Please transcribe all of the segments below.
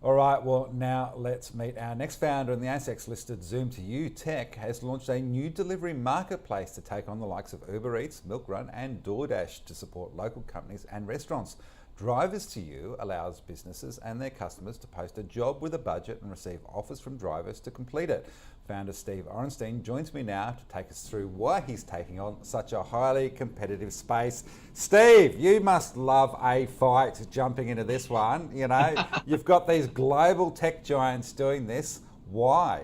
All right, well, now let's meet our next founder. In the ASX-listed Zoom2u Tech has launched a new delivery marketplace to take on the likes of Uber Eats, Milk Run and DoorDash to support local companies and restaurants. Drivers2u allows businesses and their customers to post a job with a budget and receive offers from drivers to complete it. Founder Steve Orenstein joins me now to take us through why he's taking on such a highly competitive space. Steve, you must love a fight jumping into this one. You know, you've got these global tech giants doing this. Why?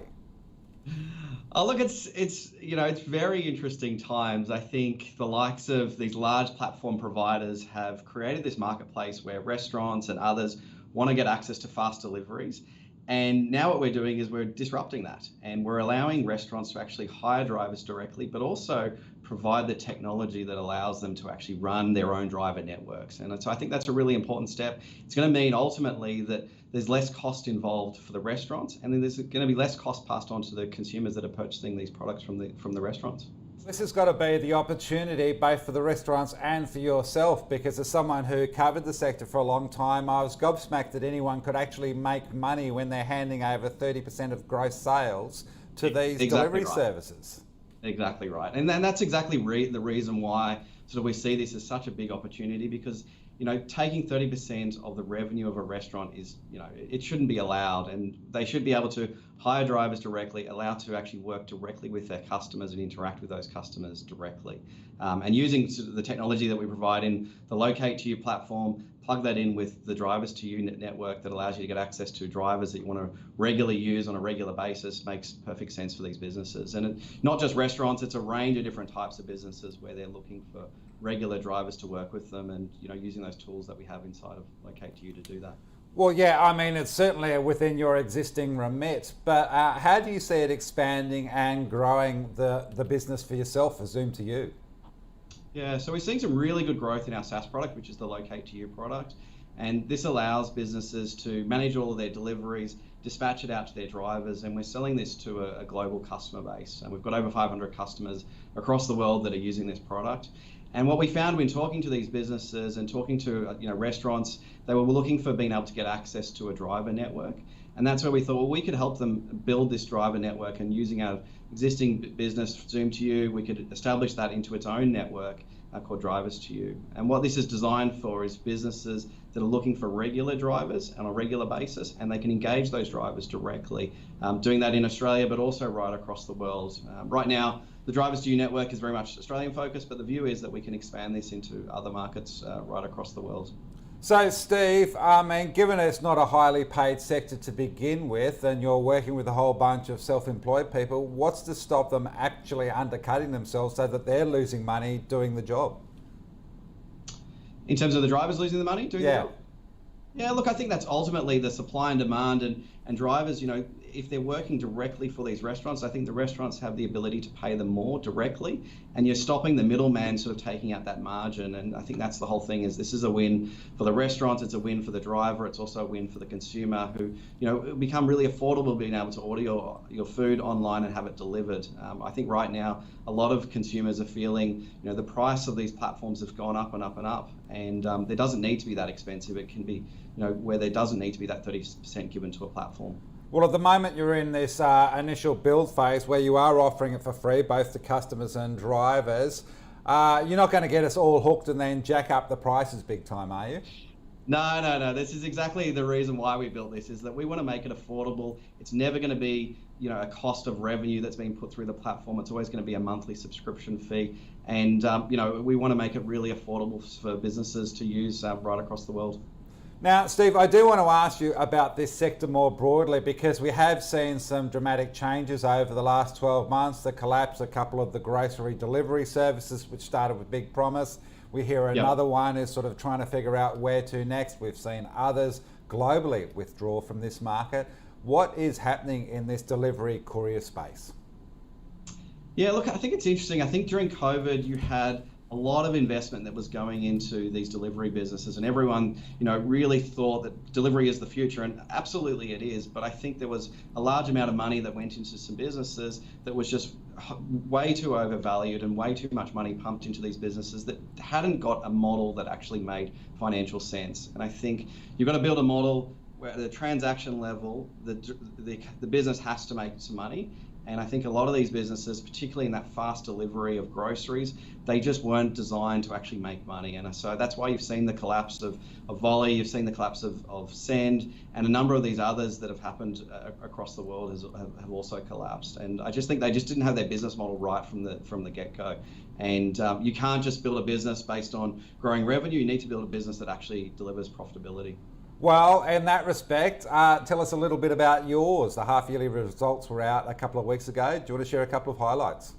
Oh, look, it's very interesting times. I think the likes of these large platform providers have created this marketplace where restaurants and others want to get access to fast deliveries. And now what we're doing is we're disrupting that, and we're allowing restaurants to actually hire drivers directly, but also provide the technology that allows them to actually run their own driver networks. And so I think that's a really important step. It's going to mean ultimately that there's less cost involved for the restaurants, and then there's going to be less cost passed on to the consumers that are purchasing these products from the restaurants. This has got to be the opportunity both for the restaurants and for yourself, because as someone who covered the sector for a long time, I was gobsmacked that anyone could actually make money when they're handing over 30% of gross sales to these delivery services. Exactly right. And then that's exactly the reason why sort of we see this as such a big opportunity, because taking 30% of the revenue of a restaurant is, it shouldn't be allowed, and they should be able to hire drivers directly, allowed to actually work directly with their customers and interact with those customers directly. And using sort of the technology that we provide in the Locate2u platform, plug that in with the Drivers2u network that allows you to get access to drivers that you want to regularly use on a regular basis makes perfect sense for these businesses. And not just restaurants, it's a range of different types of businesses where they're looking for regular drivers to work with them, and using those tools that we have inside of Locate2u to do that. Well, yeah, I mean, it's certainly within your existing remit, but how do you see it expanding and growing the business for yourself, for Zoom2u? Yeah, so we're seeing some really good growth in our SaaS product, which is the Locate2u product. And this allows businesses to manage all of their deliveries, dispatch it out to their drivers, and we're selling this to a global customer base. And we've got over 500 customers across the world that are using this product. And what we found when talking to these businesses and talking to restaurants, they were looking for being able to get access to a driver network. And that's where we thought, well, we could help them build this driver network, and using our existing business, Zoom2u, we could establish that into its own network called Drivers2u. And what this is designed for is businesses that are looking for regular drivers on a regular basis, and they can engage those drivers directly, doing that in Australia, but also right across the world. Right now, the Drivers2u network is very much Australian focused, but the view is that we can expand this into other markets right across the world. So Steve, I mean, given it's not a highly paid sector to begin with, and you're working with a whole bunch of self-employed people, what's to stop them actually undercutting themselves so that they're losing money doing the job? In terms of the drivers losing the money doing the job? Yeah, look, I think that's ultimately the supply and demand, and drivers, if they're working directly for these restaurants, I think the restaurants have the ability to pay them more directly, and you're stopping the middleman sort of taking out that margin. And I think that's the whole thing, is this is a win for the restaurants, it's a win for the driver, it's also a win for the consumer who, it become really affordable being able to order your food online and have it delivered. I think right now, a lot of consumers are feeling, the price of these platforms have gone up and up and up, and there doesn't need to be that expensive. It can be, where there doesn't need to be that 30% given to a platform. Well, at the moment you're in this initial build phase where you are offering it for free, both to customers and drivers. You're not going to get us all hooked and then jack up the prices big time, are you? No. This is exactly the reason why we built this, is that we want to make it affordable. It's never going to be, a cost of revenue that's being put through the platform. It's always going to be a monthly subscription fee. And, we want to make it really affordable for businesses to use right across the world. Now, Steve, I do want to ask you about this sector more broadly, because we have seen some dramatic changes over the last 12 months, the collapse of a couple of the grocery delivery services, which started with big promise. We hear another one is sort of trying to figure out where to next. We've seen others globally withdraw from this market. What is happening in this delivery courier space? Yeah, look, I think it's interesting. I think during COVID, you had a lot of investment that was going into these delivery businesses, and everyone, really thought that delivery is the future, and absolutely it is. But I think there was a large amount of money that went into some businesses that was just way too overvalued, and way too much money pumped into these businesses that hadn't got a model that actually made financial sense. And I think you've got to build a model at the transaction level, the business has to make some money. And I think a lot of these businesses, particularly in that fast delivery of groceries, they just weren't designed to actually make money. And so that's why you've seen the collapse of Volley, you've seen the collapse of Send, and a number of these others that have happened across the world have also collapsed. And I just think they just didn't have their business model right from the get-go. And you can't just build a business based on growing revenue. You need to build a business that actually delivers profitability. Well, in that respect, tell us a little bit about yours. The half-yearly results were out a couple of weeks ago. Do you want to share a couple of highlights?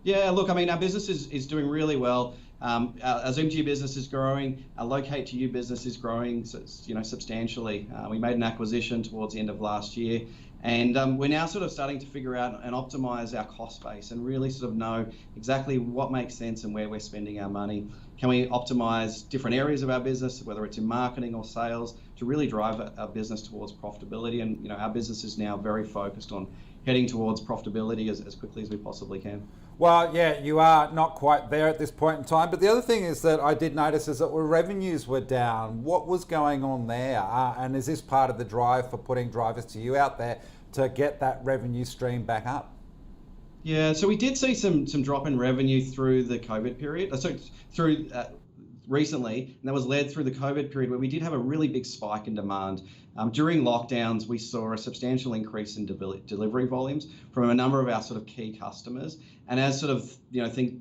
Yeah, look, I mean, our business is doing really well. Our Zoom2u business is growing. Our Locate2u business is growing, substantially. We made an acquisition towards the end of last year, and we're now sort of starting to figure out and optimize our cost base and really sort of know exactly what makes sense and where we're spending our money. Can we optimize different areas of our business, whether it's in marketing or sales, to really drive our business towards profitability? And our business is now very focused on heading towards profitability as quickly as we possibly can. Well, yeah, you are not quite there at this point in time. But the other thing is that I did notice is that revenues were down. What was going on there? And is this part of the drive for putting Drivers2u out there to get that revenue stream back up? Yeah, so we did see some drop in revenue through the COVID period. Recently, and that was led through the COVID period where we did have a really big spike in demand. During lockdowns, we saw a substantial increase in delivery volumes from a number of our sort of key customers. And as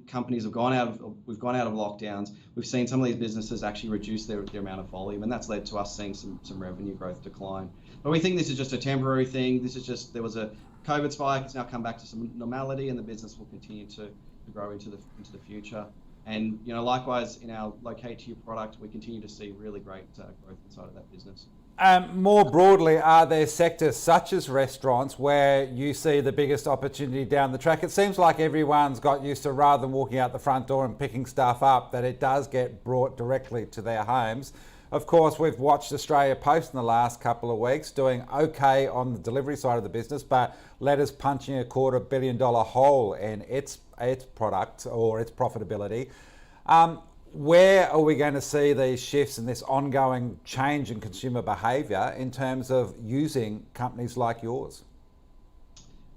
companies we've gone out of lockdowns, we've seen some of these businesses actually reduce their amount of volume, and that's led to us seeing some revenue growth decline. But we think this is just a temporary thing. There was a COVID spike. It's now come back to some normality, and the business will continue to grow into the future. And likewise, in our Locate2u product, we continue to see really great growth inside of that business. More broadly, are there sectors such as restaurants where you see the biggest opportunity down the track? It seems like everyone's got used to, rather than walking out the front door and picking stuff up, that it does get brought directly to their homes. Of course, we've watched Australia Post in the last couple of weeks doing okay on the delivery side of the business, but Letters punching a $250 million hole in its product or its profitability. Where are we going to see these shifts and this ongoing change in consumer behaviour in terms of using companies like yours?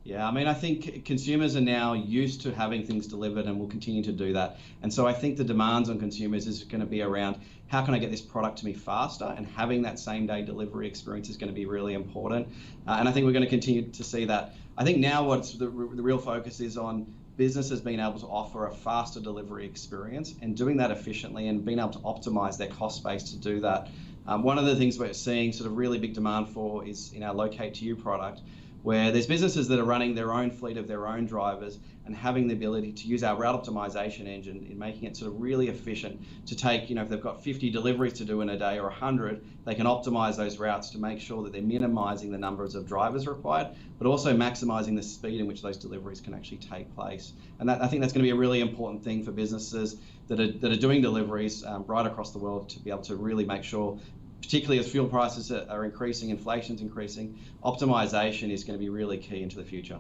Yeah, I mean, I think consumers are now used to having things delivered and will continue to do that. And so I think the demands on consumers is going to be around how can I get this product to me faster, and having that same day delivery experience is going to be really important. And I think we're going to continue to see that. I think now what's the real focus is on businesses being able to offer a faster delivery experience and doing that efficiently and being able to optimize their cost base to do that. One of the things we're seeing sort of really big demand for is in our Locate2u product, where there's businesses that are running their own fleet of their own drivers and having the ability to use our route optimization engine in making it sort of really efficient to take, if they've got 50 deliveries to do in a day or 100, they can optimize those routes to make sure that they're minimizing the numbers of drivers required, but also maximizing the speed in which those deliveries can actually take place. And I think that's going to be a really important thing for businesses that are doing deliveries right across the world, to be able to really make sure, particularly as fuel prices are increasing, inflation's increasing, optimization is going to be really key into the future.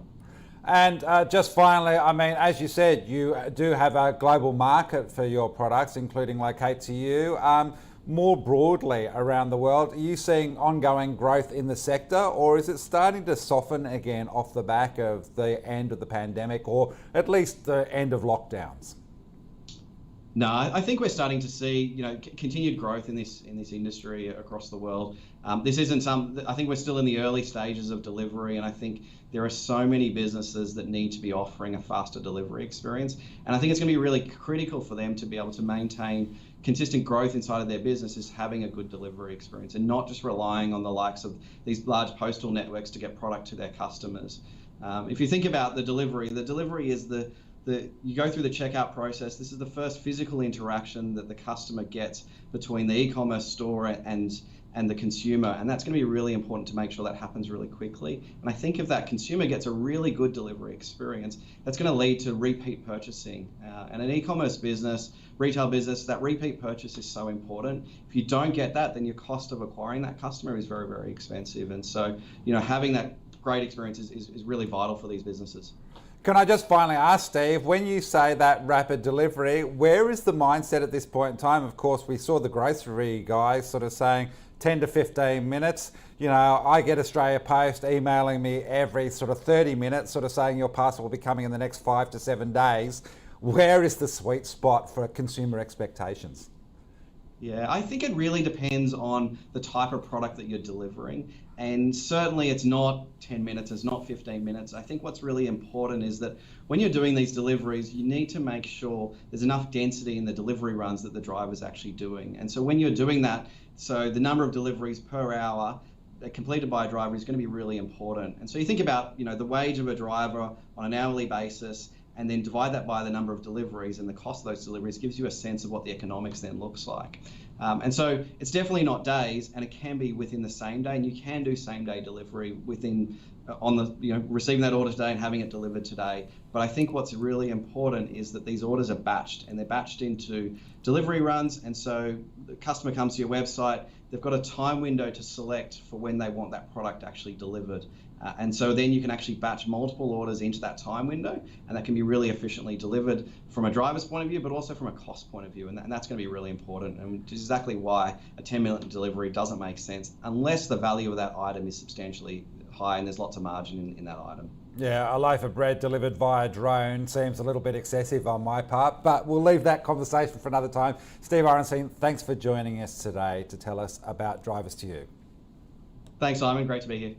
And just finally, I mean, as you said, you do have a global market for your products, including Locate2u. More broadly around the world, are you seeing ongoing growth in the sector, or is it starting to soften again off the back of the end of the pandemic, or at least the end of lockdowns? No, I think we're starting to see, continued growth in this industry across the world. I think we're still in the early stages of delivery, and I think there are so many businesses that need to be offering a faster delivery experience. And I think it's going to be really critical for them to be able to maintain consistent growth inside of their business, is having a good delivery experience and not just relying on the likes of these large postal networks to get product to their customers. If you think about the delivery is you go through the checkout process. This is the first physical interaction that the customer gets between the e-commerce store and the consumer, and that's going to be really important to make sure that happens really quickly. And I think if that consumer gets a really good delivery experience, that's going to lead to repeat purchasing. And an e-commerce business, retail business, that repeat purchase is so important. If you don't get that, then your cost of acquiring that customer is very, very expensive. And so, having that great experience is really vital for these businesses. Can I just finally ask, Steve, when you say that rapid delivery, where is the mindset at this point in time? Of course, we saw the grocery guys sort of saying 10 to 15 minutes. You know, I get Australia Post emailing me every sort of 30 minutes, sort of saying your parcel will be coming in the next 5 to 7 days. Where is the sweet spot for consumer expectations? Yeah, I think it really depends on the type of product that you're delivering. And certainly it's not 10 minutes, it's not 15 minutes. I think what's really important is that when you're doing these deliveries, you need to make sure there's enough density in the delivery runs that the driver's actually doing. And so when you're doing that, so the number of deliveries per hour completed by a driver is going to be really important. And so you think about, the wage of a driver on an hourly basis, and then divide that by the number of deliveries, and the cost of those deliveries gives you a sense of what the economics then looks like. And so it's definitely not days, and it can be within the same day, and you can do same day delivery within receiving that order today and having it delivered today. But I think what's really important is that these orders are batched, and they're batched into delivery runs. And so the customer comes to your website, they've got a time window to select for when they want that product actually delivered. And so then you can actually batch multiple orders into that time window, and that can be really efficiently delivered from a driver's point of view, but also from a cost point of view. And that's going to be really important, and which is exactly why a 10-minute delivery doesn't make sense unless the value of that item is substantially high and there's lots of margin in that item. Yeah, a loaf of bread delivered via drone seems a little bit excessive on my part, but we'll leave that conversation for another time. Steve Orenstein, thanks for joining us today to tell us about Drivers2u. Thanks, Simon. Great to be here.